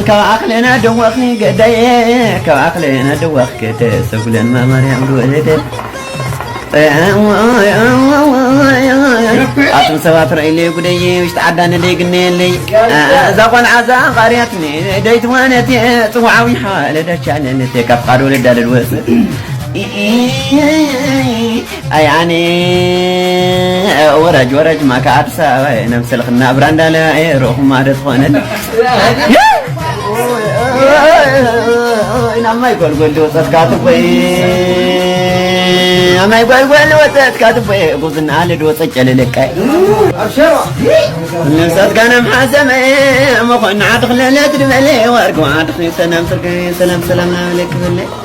كواخلنا دوخني قداي كواخلنا دوخ كتسولن ما مريم دولت أتم سوات رأيلي قدي وش تعداني لي قني لي زاقون عزا قريتني ديت وانتي توعوي حالة دشان نتي كفقارو لدال الوسط يعني ورج ما كعبسا نفس الخنا براندا لا روح ما تخونت أنا ما يقول وسط كاتبي أما يقول وسط كاتبي بوزن على دوسة جللك أبشروا الناس كان محاسم مخن عدخل لا تدملي وارجو عدخل سلام عليك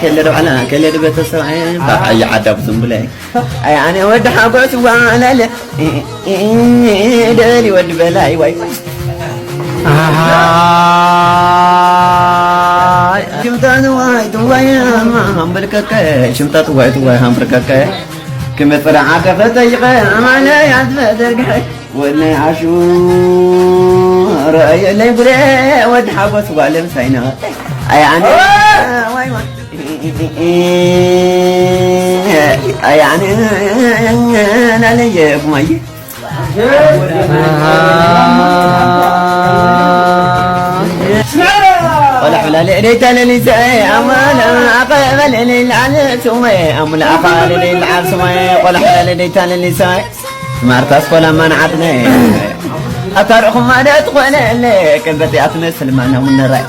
كل على كل بيت السراي أي عدب زنبلي يعني ود حبس وعلى لا دلي ود بلاي واي شمتات واي هم بركك شمتات واي هم بركك كم فرع عقفة يقى ما لا يعتمد ولا عشو رأي اللي يقول ود حبس وعلم سينا يعني واي يعني أنا ليه ماي ولا حلا ليت لي ساي أمل أقبل لي العلم سوي أمل أقبل لي العلم سوي ولا حلا ليت لي ساي مرتاس ولا منعتني أتركم ما تدخل لي كبتي أتمثل معنا من الرأي